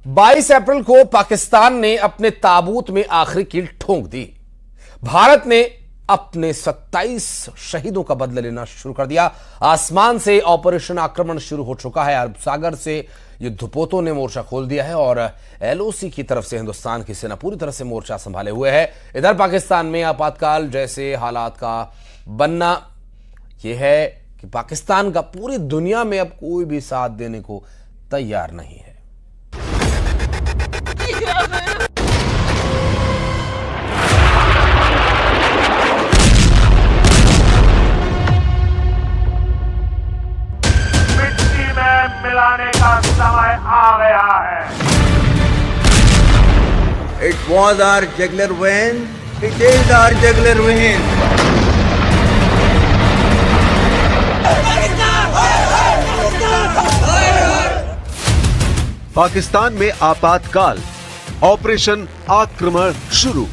22 अप्रैल को पाकिस्तान ने अपने ताबूत में आखिरी कील ठोंक दी। भारत ने अपने 27 शहीदों का बदला लेना शुरू कर दिया। आसमान से ऑपरेशन आक्रमण शुरू हो चुका है। अरब सागर से युद्धपोतों ने मोर्चा खोल दिया है और एलओसी की तरफ से हिंदुस्तान की सेना पूरी तरह से मोर्चा संभाले हुए है। इधर पाकिस्तान में आपातकाल जैसे हालात का बनना यह है कि पाकिस्तान का पूरी दुनिया में अब कोई भी साथ देने को तैयार नहीं है। मिट्टी में मिलाने का समय आ गया है। It was our jugular vein. It is our jugular vein. Pakistan में आपातकाल, ऑपरेशन आक्रमण शुरू।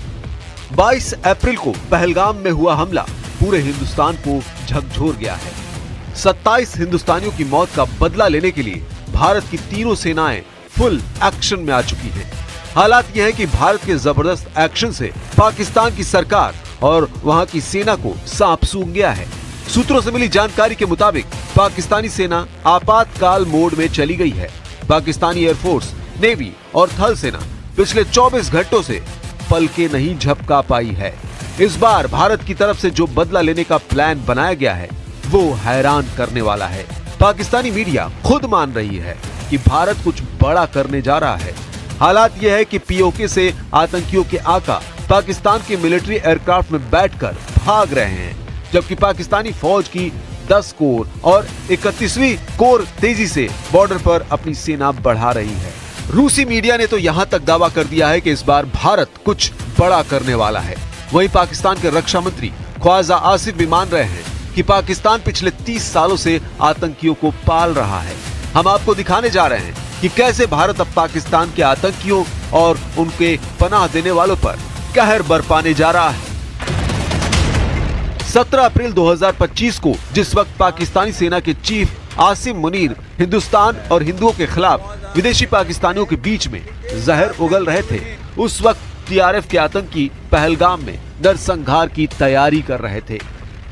22 अप्रैल को पहलगाम में हुआ हमला पूरे हिंदुस्तान को झकझोर गया है। 27 हिंदुस्तानियों की मौत का बदला लेने के लिए भारत की तीनों सेनाएं फुल एक्शन में आ चुकी हैं। हालात यह है कि भारत के जबरदस्त एक्शन से पाकिस्तान की सरकार और वहां की सेना को सांप सूंघ गया है। सूत्रों से मिली जानकारी के मुताबिक पाकिस्तानी सेना आपातकाल मोड में चली गई है। पाकिस्तानी एयरफोर्स, नेवी और थल सेना पिछले 24 घंटों से पलके नहीं झपका पाई है। इस बार भारत की तरफ से जो बदला लेने का प्लान बनाया गया है वो हैरान करने वाला है। पाकिस्तानी मीडिया खुद मान रही है कि भारत कुछ बड़ा करने जा रहा है। हालात यह है कि पीओके से आतंकियों के आका पाकिस्तान के मिलिट्री एयरक्राफ्ट में बैठकर भाग रहे हैं, जबकि पाकिस्तानी फौज की 10 कोर और 31वीं कोर तेजी से बॉर्डर पर अपनी सेना बढ़ा रही है। रूसी मीडिया ने तो यहाँ तक दावा कर दिया है कि इस बार भारत कुछ बड़ा करने वाला है। वहीं पाकिस्तान के रक्षा मंत्री ख्वाजा आसिफ भी मान रहे हैं कि पाकिस्तान पिछले 30 सालों से आतंकियों को पाल रहा है। हम आपको दिखाने जा रहे हैं कि कैसे भारत अब पाकिस्तान के आतंकियों और उनके पनाह देने वालों पर कहर बरपाने जा रहा है। 17 अप्रैल 2025 को जिस वक्त पाकिस्तानी सेना के चीफ आसिम मुनीर हिंदुस्तान और हिंदुओं के खिलाफ विदेशी पाकिस्तानियों के बीच में जहर उगल रहे थे, उस वक्त टीआरएफ के आतंकी पहलगाम में नरसंहार की तैयारी कर रहे थे।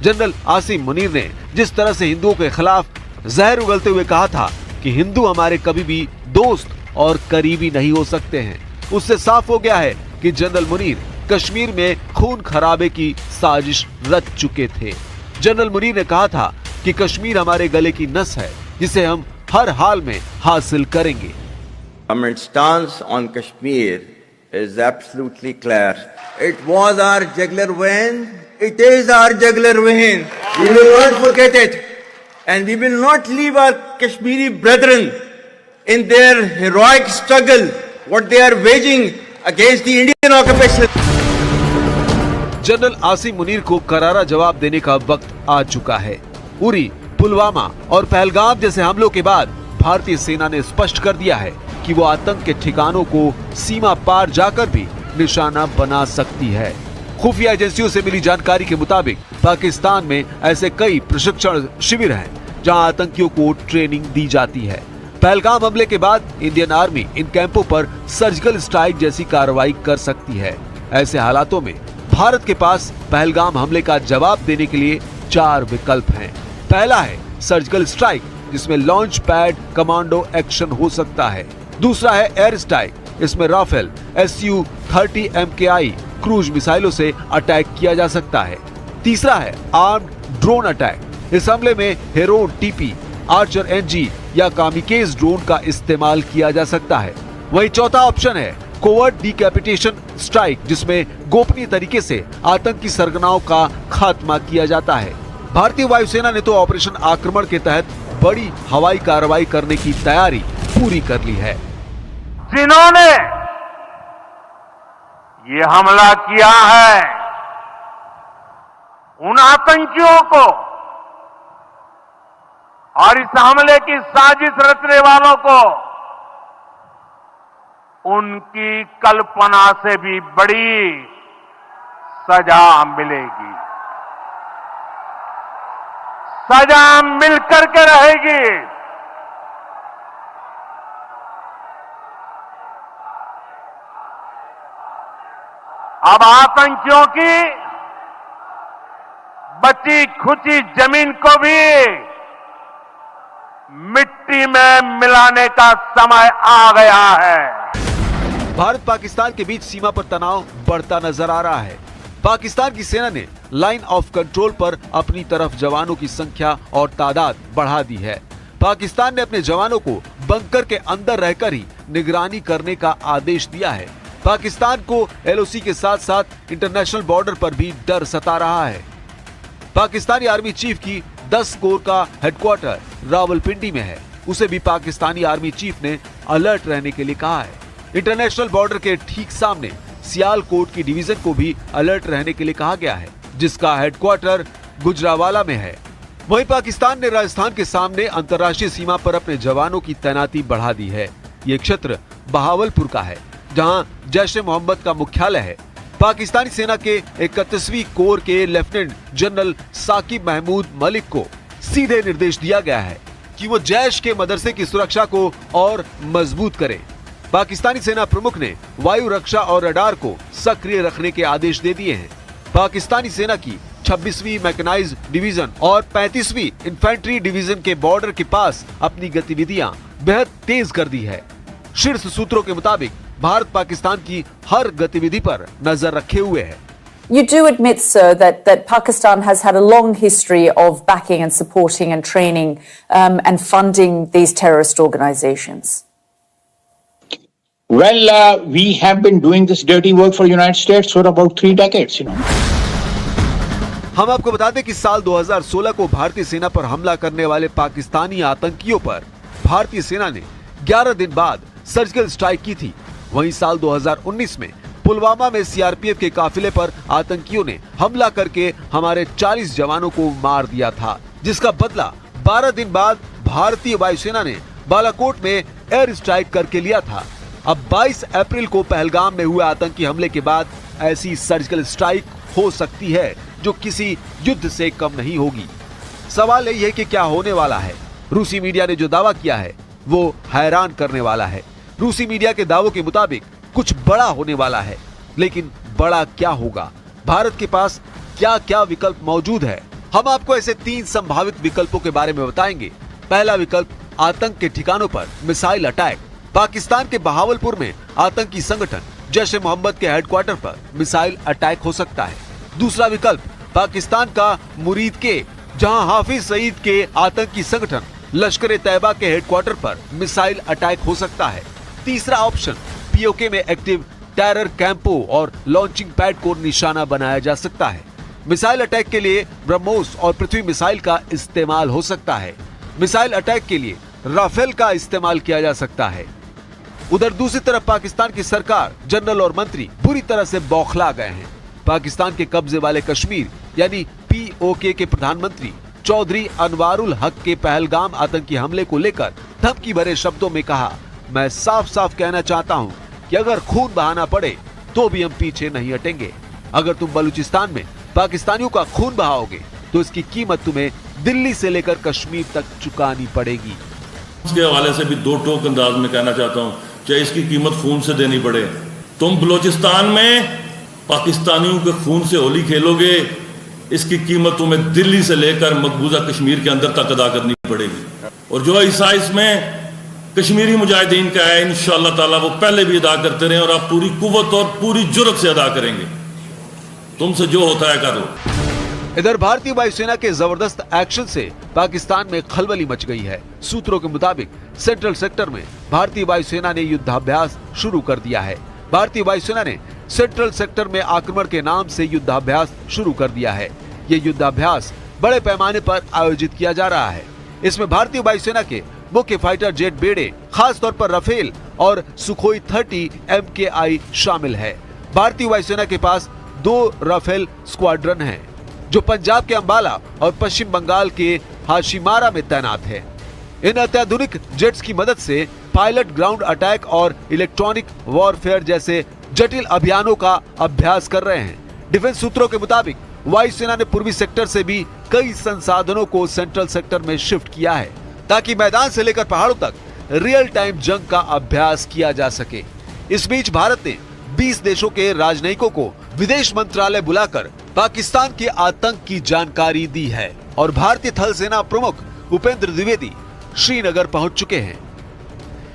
जनरल आसिम मुनीर ने जिस तरह से हिंदुओं के खिलाफ जहर उगलते हुए कहा था कि हिंदू हमारे कभी भी दोस्त और करीबी नहीं हो सकते हैं, उससे साफ हो गया है कि जनरल मुनीर कश्मीर में खून खराबे की साजिश रच चुके थे। जनरल मुनीर ने कहा था कि कश्मीर हमारे गले की नस है जिसे हम हर हाल में हासिल करेंगे। Our stance on Kashmir is absolutely clear. It was our jugular vein. It is our jugular vein. We will not forget it, and we will not leave our Kashmiri brethren in their heroic struggle, what they are waging against the Indian occupation. General Asim Munir को करारा जवाब देने का वक्त आ चुका है। उरी, पुलवामा और पहलगाम जैसे हमलों के बाद भारतीय सेना ने स्पष्ट कर दिया है कि वो आतंक के ठिकानों को सीमा पार जाकर भी निशाना बना सकती है। खुफिया एजेंसियों से मिली जानकारी के मुताबिक पाकिस्तान में ऐसे कई प्रशिक्षण शिविर हैं जहां आतंकियों को ट्रेनिंग दी जाती है। पहलगाम हमले के बाद इंडियन आर्मी इन कैंपों पर सर्जिकल स्ट्राइक जैसी कार्रवाई कर सकती है। ऐसे हालातों में भारत के पास पहलगाम हमले का जवाब देने के लिए 4 विकल्प हैं। पहला है सर्जिकल स्ट्राइक, जिसमें लॉन्च पैड कमांडो एक्शन हो सकता है। दूसरा है एयर स्ट्राइक, इसमें राफेल Su-30 MKI क्रूज मिसाइलों से अटैक किया जा सकता है। तीसरा है आर्म्ड ड्रोन अटैक, इस हमले में हेरोन टीपी, आर्चर एनजी या कामिकेज ड्रोन का इस्तेमाल किया जा सकता है। वही चौथा ऑप्शन है कोवर्ट डिकैपिटेशन स्ट्राइक, जिसमें गोपनीय तरीके से आतंकी सरगनाओं का खात्मा किया जाता है। भारतीय वायुसेना ने तो ऑपरेशन आक्रमण के तहत बड़ी हवाई कार्रवाई करने की तैयारी पूरी कर ली है। जिन्होंने ये हमला किया है, उन आतंकियों को और इस हमले की साजिश रचने वालों को उनकी कल्पना से भी बड़ी सजा मिलेगी। सजा मिलकर के रहेगी। अब आतंकियों की बची खुची जमीन को भी मिट्टी में मिलाने का समय आ गया है। भारत पाकिस्तान के बीच सीमा पर तनाव बढ़ता नजर आ रहा है। पाकिस्तान की सेना ने लाइन ऑफ कंट्रोल पर अपनी तरफ जवानों की संख्या और तादाद बढ़ा दी है। पाकिस्तान ने अपने जवानों को बंकर के अंदर रहकर ही निगरानी करने का आदेश दिया है। पाकिस्तान को एलओसी के साथ साथ इंटरनेशनल बॉर्डर पर भी डर सता रहा है। पाकिस्तानी आर्मी चीफ की 10 कोर का हेडक्वार्टर रावलपिंडी में है। उसे भी पाकिस्तानी आर्मी चीफ ने अलर्ट रहने के लिए कहा है। इंटरनेशनल बॉर्डर के ठीक सामने सियालकोट की डिवीजन को भी अलर्ट रहने के लिए कहा गया है, जिसका हेडक्वार्टर गुजरावाला में है। वहीं पाकिस्तान ने राजस्थान के सामने अंतर्राष्ट्रीय सीमा पर अपने जवानों की तैनाती बढ़ा दी है। ये क्षेत्र बहावलपुर का है, जहां जैश-ए-मोहम्मद का मुख्यालय है। पाकिस्तानी सेना के 31वीं कोर के लेफ्टिनेंट जनरल साकिब महमूद मलिक को सीधे निर्देश दिया गया है कि वो जैश के मदरसे की सुरक्षा को और मजबूत करे। पाकिस्तानी सेना प्रमुख ने वायु रक्षा और रडार को सक्रिय रखने के आदेश दे दिए हैं। पाकिस्तानी सेना की 26वीं मैकेनाइज्ड डिवीजन और 35वीं इन्फेंट्री डिवीजन के बॉर्डर के पास अपनी गतिविधियां बेहद तेज कर दी है। शीर्ष सूत्रों के मुताबिक भारत पाकिस्तान की हर गतिविधि पर नजर रखे हुए है। You do admit, sir, that Pakistan has had a long history of backing and supporting and training and funding these terrorist organizations. Well, we have been doing this dirty work for the United States for about 3 decades, you know. हम आपको बता दें कि साल 2016 को भारतीय सेना पर हमला करने वाले पाकिस्तानी आतंकियों पर भारतीय सेना ने 11 दिन बाद सर्जिकल स्ट्राइक की थी। वहीं साल 2019 में पुलवामा में सीआरपीएफ के काफिले पर आतंकियों ने हमला करके हमारे 40 जवानों को मार दिया था, जिसका बदला 12 दिन बाद भारतीय वायुसेना ने बालाकोट में एयर स्ट्राइक करके लिया था। अब 22 अप्रैल को पहलगाम में हुए आतंकी हमले के बाद ऐसी सर्जिकल स्ट्राइक हो सकती है जो किसी युद्ध से कम नहीं होगी। सवाल यही है कि क्या होने वाला है। रूसी मीडिया ने जो दावा किया है वो हैरान करने वाला है। रूसी मीडिया के दावों के मुताबिक कुछ बड़ा होने वाला है, लेकिन बड़ा क्या होगा? भारत के पास क्या क्या विकल्प मौजूद है? हम आपको ऐसे 3 संभावित विकल्पों के बारे में बताएंगे। पहला विकल्प, आतंक के ठिकानों पर मिसाइल अटैक। पाकिस्तान के बहावलपुर में आतंकी संगठन जैश-ए-मोहम्मद के हेडक्वार्टर पर मिसाइल अटैक हो सकता है। दूसरा विकल्प, पाकिस्तान का मुरीद के, जहां हाफिज सईद के आतंकी संगठन लश्कर-ए-तैयबा के हेडक्वार्टर पर मिसाइल अटैक हो सकता है। तीसरा ऑप्शन, पीओके में एक्टिव टेरर कैंपों और लॉन्चिंग पैड को निशाना बनाया जा सकता है। मिसाइल अटैक के लिए ब्रह्मोस और पृथ्वी मिसाइल का इस्तेमाल हो सकता है। मिसाइल अटैक के लिए राफेल का इस्तेमाल किया जा सकता है। उधर दूसरी तरफ पाकिस्तान की सरकार, जनरल और मंत्री बुरी तरह से बौखला गए हैं। पाकिस्तान के कब्जे वाले कश्मीर यानी पीओके के प्रधानमंत्री चौधरी अनवारुल हक के पहलगाम आतंकी हमले को लेकर धमकी भरे शब्दों में कहा, मैं साफ साफ कहना चाहता हूं कि अगर खून बहाना पड़े तो भी हम पीछे नहीं हटेंगे। अगर तुम बलूचिस्तान में पाकिस्तानियों का खून बहाओगे तो इसकी कीमत तुम्हें दिल्ली से लेकर कश्मीर तक चुकानी पड़ेगी। इसके हवाले से भी 2 टोक अंदाज में कहना चाहता हूं, चाहे इसकी कीमत खून से देनी पड़े। तुम बलूचिस्तान में पाकिस्तानियों के खून से होली खेलोगे, इसकी कीमत तुम्हें दिल्ली से लेकर मकबूजा कश्मीर के अंदर तक अदा करनी पड़ेगी। और जो हिस्सा इसमें कश्मीरी मुजाहिदीन का है, इंशाअल्लाह ताला वो पहले भी अदा करते रहे और आप पूरी कुव्वत और पूरी जुर्रत से अदा करेंगे। तुमसे जो होता है कर लो। इधर भारतीय वायुसेना के जबरदस्त एक्शन से पाकिस्तान में खलबली मच गई है। सूत्रों के मुताबिक सेंट्रल सेक्टर में भारतीय वायुसेना ने युद्धाभ्यास शुरू कर दिया है। भारतीय वायुसेना ने सेंट्रल सेक्टर में आक्रमण के नाम से युद्धाभ्यास शुरू कर दिया है। ये युद्धाभ्यास बड़े पैमाने पर आयोजित किया जा रहा है। इसमें भारतीय वायुसेना के मुख्य फाइटर जेट बेड़े, खास तौर पर राफेल और सुखोई 30 MKI शामिल है। भारतीय वायुसेना के पास 2 राफेल स्क्वाड्रन हैं, जो पंजाब के अंबाला और पश्चिम बंगाल के हाशिमारा में तैनात है। इन अत्याधुनिक जेट्स की मदद से पायलट ग्राउंड अटैक और इलेक्ट्रॉनिक वॉरफेयर जैसे जटिल अभियानों का अभ्यास कर रहे हैं। डिफेंस सूत्रों के मुताबिक वायुसेना ने पूर्वी सेक्टर से भी कई संसाधनों को सेंट्रल सेक्टर में शिफ्ट किया है, ताकि मैदान से लेकर पहाड़ों तक रियल टाइम जंग का अभ्यास किया जा सके। इस बीच भारत ने 20 देशों के राजनयिकों को विदेश मंत्रालय बुलाकर पाकिस्तान के आतंक की जानकारी दी है और भारतीय थल सेना प्रमुख उपेंद्र द्विवेदी श्रीनगर पहुंच चुके हैं।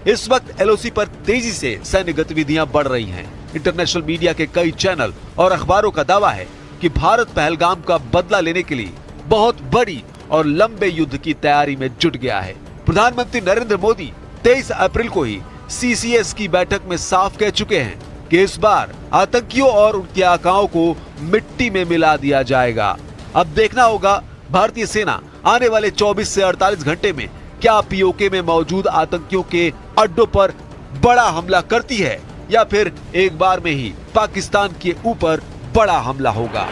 इस वक्त एलओसी पर तेजी से सैन्य गतिविधियां बढ़ रही हैं। इंटरनेशनल मीडिया के कई चैनल और अखबारों का दावा है कि भारत पहलगाम का बदला लेने के लिए बहुत बड़ी और लंबे युद्ध की तैयारी में जुट गया है। प्रधानमंत्री नरेंद्र मोदी 23 अप्रैल को ही सीसीएस की बैठक में साफ कह चुके हैं कि इस बार आतंकियों और उनके आकाओं को मिट्टी में मिला दिया जाएगा। अब देखना होगा भारतीय सेना आने वाले 24 से 48 घंटे में क्या पीओके में मौजूद आतंकियों के अड्डों पर बड़ा हमला करती है या फिर एक बार में ही पाकिस्तान के ऊपर बड़ा हमला होगा।